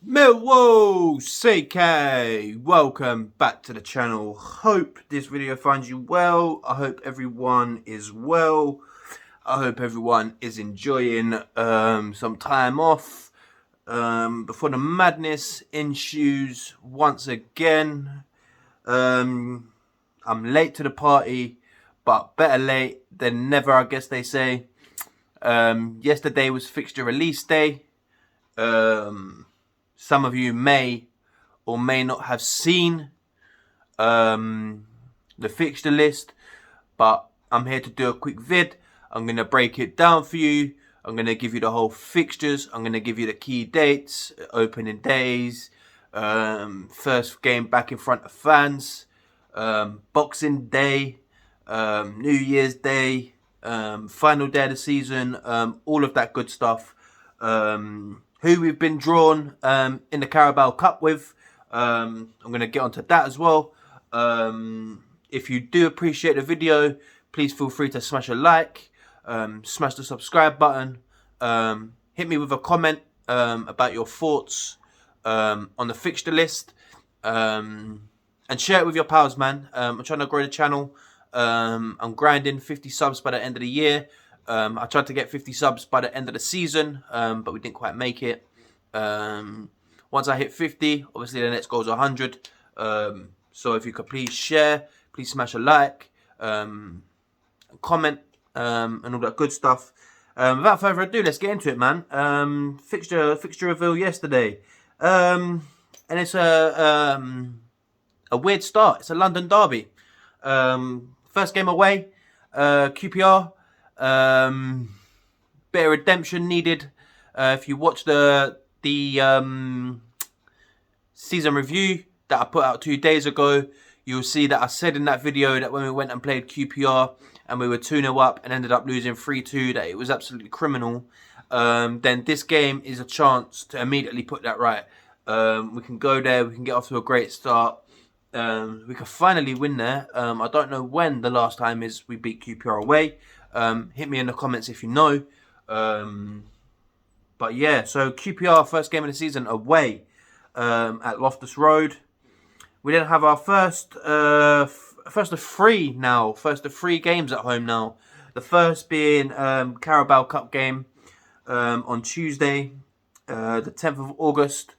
Millwall Fc, welcome back to the channel. Hope this video finds you well. I hope everyone is well. I hope everyone is enjoying some time off before the madness ensues once again. I'm late to the party, but better late than never, I guess they say. Yesterday was fixture release day. Some of you may or may not have seen the fixture list, but I'm here to do a quick vid. I'm going to break it down for you. I'm going to give you the whole fixtures. I'm going to give you the key dates, opening days, first game back in front of fans, Boxing Day, New Year's Day, final day of the season, all of that good stuff. Who we've been drawn in the Carabao Cup with. I'm going to get onto that as well. If you do appreciate the video, please feel free to smash a like, smash the subscribe button, hit me with a comment about your thoughts on the fixture list, and share it with your pals, man. I'm trying to grow the channel. I'm grinding 50 subs by the end of the year. I tried to get 50 subs by the end of the season, but we didn't quite make it. Once I hit 50, obviously the next goal is 100. So if you could please share, please smash a like, comment, and all that good stuff. Without further ado, let's get into it, man. Fixture reveal yesterday, and it's a weird start. It's a London derby. First game away, QPR. Bit of redemption needed. If you watch the season review that I put out 2 days ago, you'll see that I said in that video that when we went and played QPR and we were 2-0 up and ended up losing 3-2, that it was absolutely criminal. Then this game is a chance to immediately put that right. We can go there, we can get off to a great start. We can finally win there. I don't know when the last time is we beat QPR away. Hit me in the comments if you know. But yeah, so QPR first game of the season away at Loftus Road. We then have our first of three games at home now. The first being Carabao Cup game on Tuesday, the 10th of August.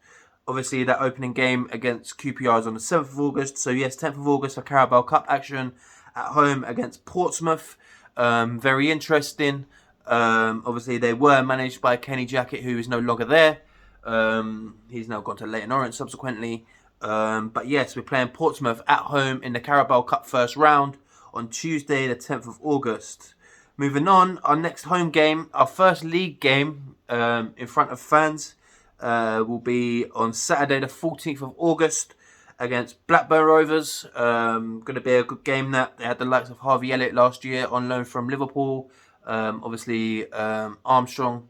Obviously, that opening game against QPR is on the 7th of August. So yes, 10th of August for Carabao Cup action at home against Portsmouth. Very interesting. Obviously, they were managed by Kenny Jackett, who is no longer there. He's now gone to Leyton Orient subsequently. But yes, we're playing Portsmouth at home in the Carabao Cup first round on Tuesday, the 10th of August. Moving on, our next home game, our first league game in front of fans, will be on Saturday, the 14th of August against Blackburn Rovers. Going to be a good game that. They had the likes of Harvey Elliott last year on loan from Liverpool. Obviously, Armstrong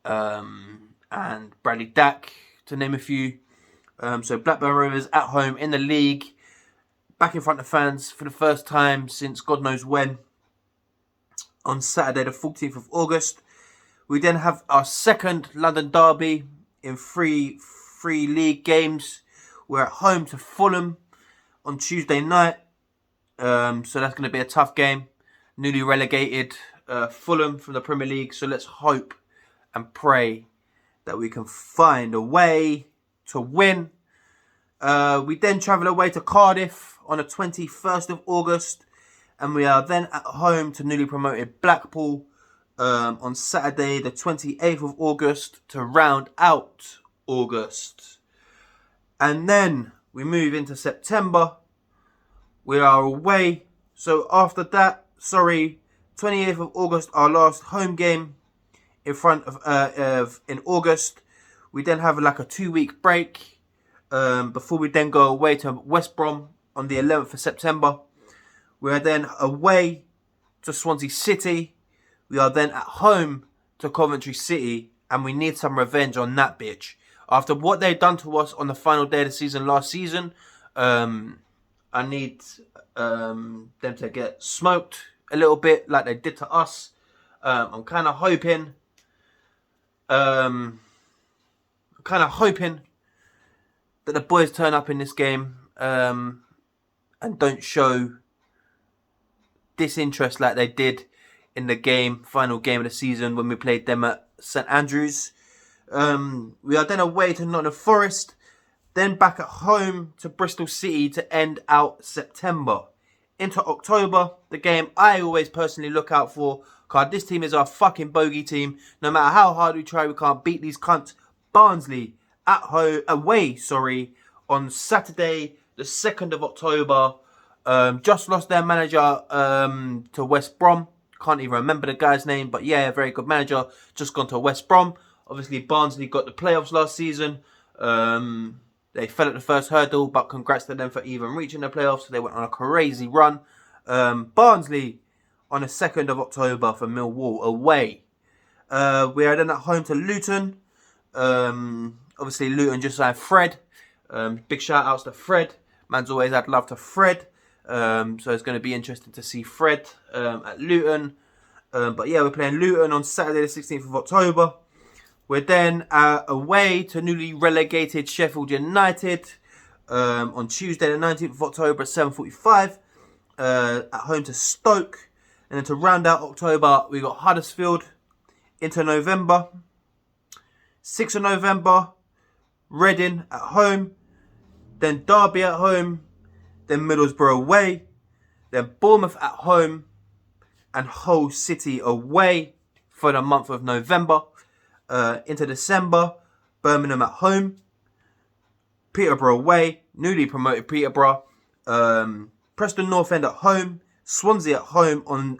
and Bradley Dack, to name a few. So Blackburn Rovers at home in the league, back in front of fans for the first time since God knows when, on Saturday the 14th of August. We then have our second London derby in three league games. We're at home to Fulham on Tuesday night. So that's going to be a tough game. Newly relegated Fulham from the Premier League. So let's hope and pray that we can find a way to win. We then travel away to Cardiff on the 21st of August. And we are then at home to newly promoted Blackpool on Saturday, the 28th of August, to round out August. And then we move into September. We are away. So after that, 28th of August, our last home game in front of in August. We then have like a 2-week break before we then go away to West Brom on the 11th of September. We are then away to Swansea City. We are then at home to Coventry City, and we need some revenge on that bitch. After what they've done to us on the final day of the season last season, I need them to get smoked a little bit like they did to us. I'm kind of hoping that the boys turn up in this game and don't show disinterest like they did in the final game of the season when we played them at St Andrews. We are then away to Nottingham Forest, then back at home to Bristol City to end out September. Into October, the game I always personally look out for, because this team is our fucking bogey team. No matter how hard we try, we can't beat these cunts. Barnsley away on Saturday, the 2nd of October. Just lost their manager to West Brom. Can't even remember the guy's name, but yeah, very good manager. Just gone to West Brom. Obviously, Barnsley got the playoffs last season. They fell at the first hurdle, but congrats to them for even reaching the playoffs. They went on a crazy run. Barnsley on the 2nd of October for Millwall away. We are then at home to Luton. Obviously, Luton just signed Fred. Big shout outs to Fred. Man's always had love to Fred. So it's going to be interesting to see Fred at Luton. But yeah, we're playing Luton on Saturday the 16th of October. We're then away to newly relegated Sheffield United on Tuesday the 19th of October at 7:45. At home to Stoke. And then to round out October, we got Huddersfield into November. 6th of November, Reading at home. Then Derby at home. Then Middlesbrough away. Then Bournemouth at home. And Hull City away for the month of November. Into December, Birmingham at home, Peterborough away, newly promoted Peterborough, Preston North End at home, Swansea at home on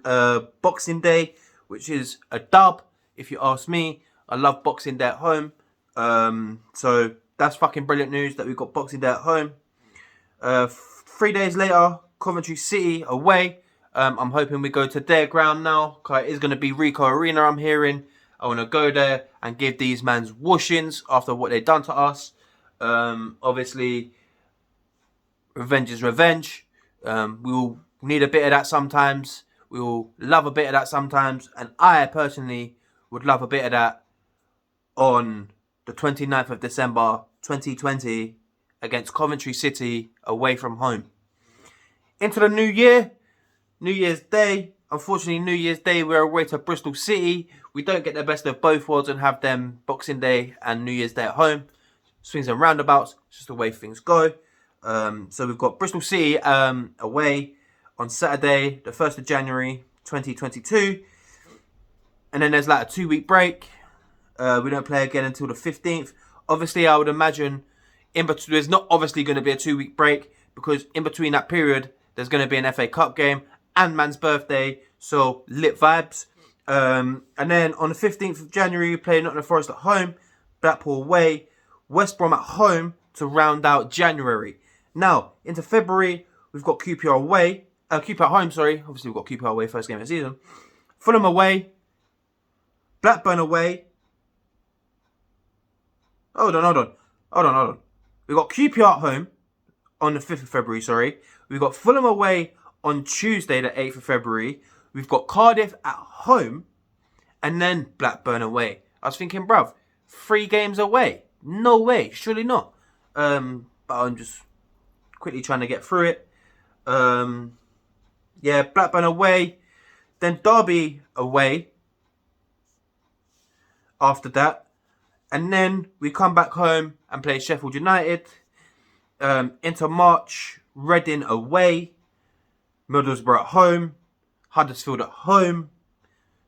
Boxing Day, which is a dub, if you ask me. I love Boxing Day at home. So that's fucking brilliant news that we've got Boxing Day at home. 3 days later, Coventry City away. I'm hoping we go to their ground now, because it is going to be Rico Arena, I'm hearing. I want to go there and give these mans washings after what they've done to us. Obviously, revenge is revenge. We will need a bit of that sometimes. We will love a bit of that sometimes. And I personally would love a bit of that on the 29th of December 2020 against Coventry City away from home. Into the new year, New Year's Day. Unfortunately, New Year's Day, we're away to Bristol City. We don't get the best of both worlds and have them Boxing Day and New Year's Day at home. Swings and roundabouts, just the way things go. So we've got Bristol City away on Saturday, the 1st of January, 2022. And then there's like a 2-week break. We don't play again until the 15th. Obviously, I would imagine there's not obviously going to be a 2-week break, because in between that period, there's going to be an FA Cup game and man's birthday, so lit vibes. And then on the 15th of January, we play Nottingham Forest at home, Blackpool away, West Brom at home to round out January. Now, into February, we've got QPR away, QPR at home, sorry. Obviously, we've got QPR away, first game of the season. Fulham away, Blackburn away. Hold on. We've got QPR at home on the 5th of February, sorry. We've got Fulham away on Tuesday, the 8th of February. We've got Cardiff at home and then Blackburn away. I was thinking, bruv, 3 games away. No way, surely not. But I'm just quickly trying to get through it. Yeah, Blackburn away. Then Derby away after that. And then we come back home and play Sheffield United. Into March, Reading away. Middlesbrough at home, Huddersfield at home,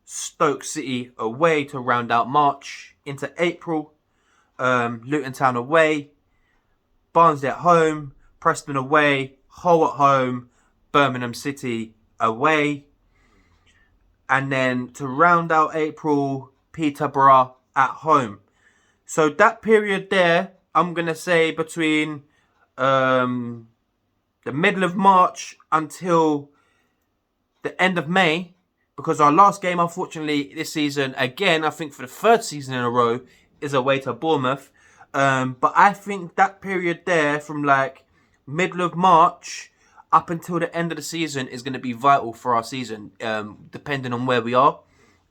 Stoke City away to round out March. Into April, Luton Town away, Barnsley at home, Preston away, Hull at home, Birmingham City away. And then to round out April, Peterborough at home. So that period there, I'm going to say between the middle of March until the end of May, because our last game, unfortunately, this season, again, I think for the 3rd season in a row, is away to Bournemouth. But I think that period there, from like middle of March up until the end of the season, is going to be vital for our season, depending on where we are.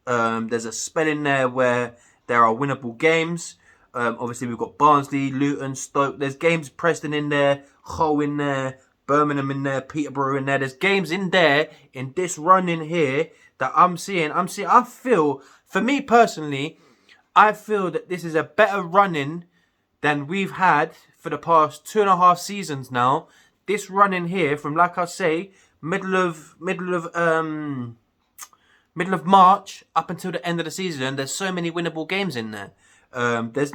There's a spell in there where there are winnable games. Obviously, we've got Barnsley, Luton, Stoke. There's games, Preston in there, Hull in there, Birmingham in there, Peterborough in there. There's games in there in this run in here that I'm seeing. I feel, for me personally, I feel that this is a better run-in than we've had for the past 2.5 seasons now. This run-in here from, like I say, middle of March up until the end of the season. There's so many winnable games in there. There's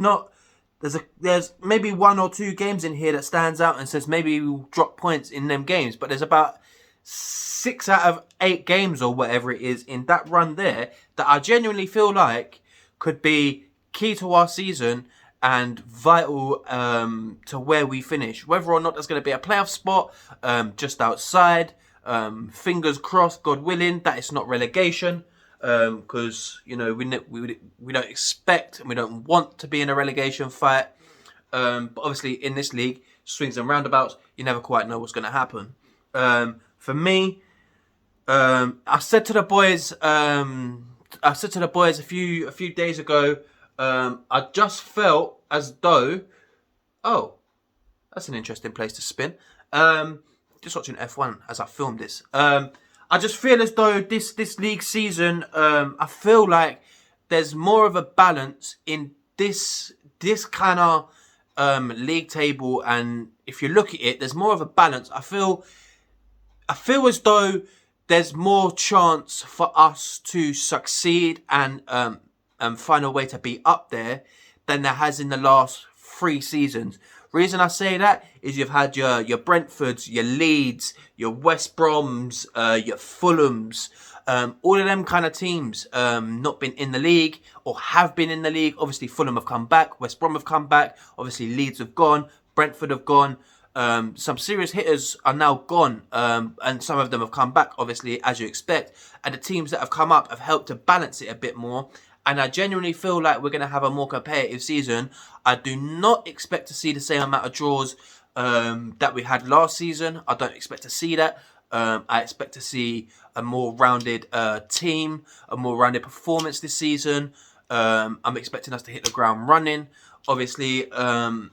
maybe 1 or 2 games in here that stands out and says maybe we'll drop points in them games, but there's about 6 out of 8 games or whatever it is in that run there that I genuinely feel like could be key to our season and vital to where we finish. Whether or not there's going to be a playoff spot just outside, fingers crossed, God willing, that it's not relegation. Because we don't expect and we don't want to be in a relegation fight. But obviously in this league, swings and roundabouts, you never quite know what's going to happen. For me, I said to the boys a few days ago, I just felt as though, oh, that's an interesting place to spin. Just watching F1 as I filmed this. I just feel as though this league season, I feel like there's more of a balance in this kind of league table, and if you look at it, there's more of a balance. I feel as though there's more chance for us to succeed and find a way to be up there than there has in the last 3 seasons. Reason I say that is you've had your Brentfords, your Leeds, your West Broms, your Fulhams, all of them kind of teams not been in the league or have been in the league. Obviously, Fulham have come back, West Brom have come back, obviously Leeds have gone, Brentford have gone. Some serious hitters are now gone, and some of them have come back, obviously, as you expect. And the teams that have come up have helped to balance it a bit more. And I genuinely feel like we're going to have a more competitive season. I do not expect to see the same amount of draws that we had last season. I don't expect to see that. I expect to see a more rounded team, a more rounded performance this season. I'm expecting us to hit the ground running. Obviously, I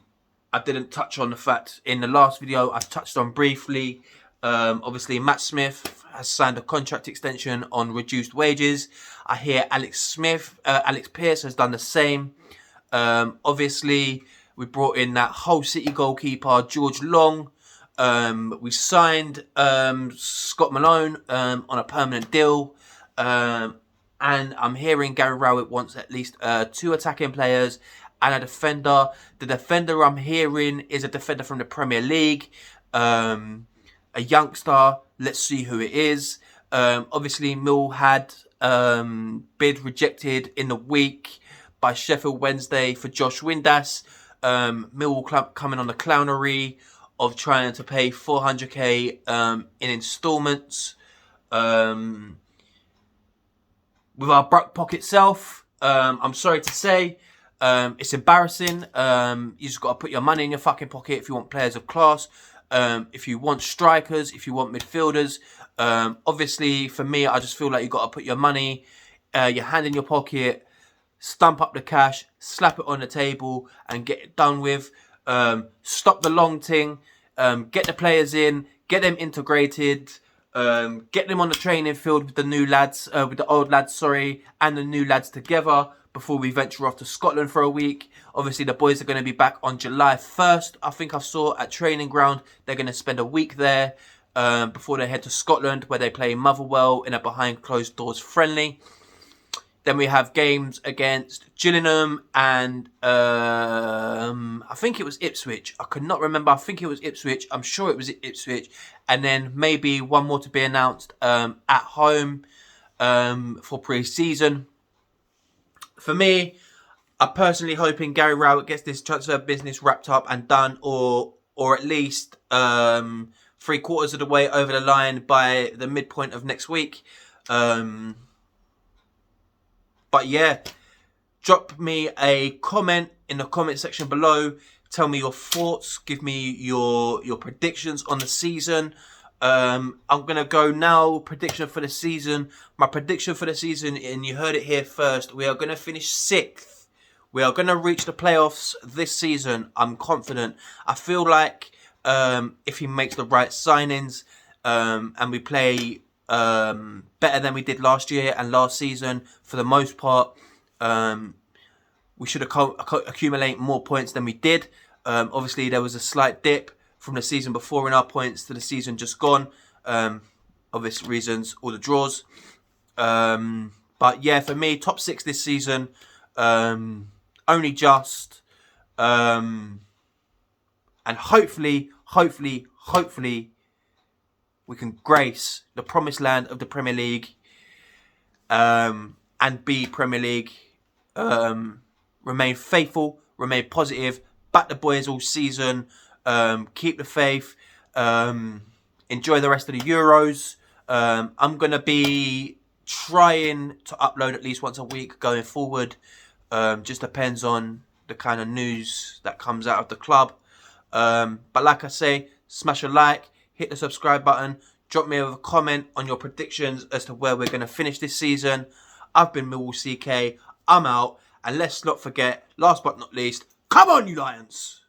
didn't touch on the fact in the last video, I touched on briefly. Obviously, Matt Smith has signed a contract extension on reduced wages. I hear Alex Pearce has done the same. Obviously, we brought in that Hull City goalkeeper, George Long. We signed Scott Malone on a permanent deal. And I'm hearing Gary Rowett wants at least 2 attacking players and a defender. The defender I'm hearing is a defender from the Premier League. A youngster. Let's see who it is. Obviously, Mill had bid rejected in the week by Sheffield Wednesday for Josh Windass. Mill coming on the clownery of trying to pay 400k in instalments. With our back pocket self, I'm sorry to say, it's embarrassing. You just got to put your money in your fucking pocket if you want players of class. If you want strikers, if you want midfielders. Obviously, for me, I just feel like you got to put your money, your hand in your pocket, stump up the cash, slap it on the table, and get it done with. Stop the long thing. Get the players in, get them integrated, get them on the training field with the new lads, with the old lads, sorry, and the new lads together before we venture off to Scotland for a week. Obviously, the boys are going to be back on July 1st. I think I saw at training ground. They're going to spend a week there before they head to Scotland, where they play Motherwell in a behind closed doors friendly. Then we have games against Gillingham and I think it was Ipswich. I could not remember. I think it was Ipswich. I'm sure it was Ipswich. And then maybe one more to be announced at home for pre-season. For me, I'm personally hoping Gary Rowett gets this transfer business wrapped up and done, or at least 3/4 of the way over the line by the midpoint of next week. But yeah, drop me a comment in the comment section below. Tell me your thoughts. Give me your predictions on the season. I'm going to go now. Prediction for the season. My prediction for the season, and you heard it here first, we are going to finish 6th We are going to reach the playoffs this season. I'm confident. I feel like if he makes the right signings and we play better than we did last year and last season, for the most part, we should accumulate more points than we did. Obviously, there was a slight dip from the season before in our points to the season just gone. Obvious reasons, all the draws. But yeah, for me, top 6 this season, only just. And hopefully, we can grace the promised land of the Premier League and be Premier League. Remain faithful, remain positive, back the boys all season, keep the faith, enjoy the rest of the Euros. I'm going to be trying to upload at least once a week going forward. Just depends on the kind of news that comes out of the club. But like I say, smash a like, hit the subscribe button, drop me a comment on your predictions as to where we're going to finish this season. I've been Millwall CK, I'm out, and let's not forget, last but not least, come on you Lions!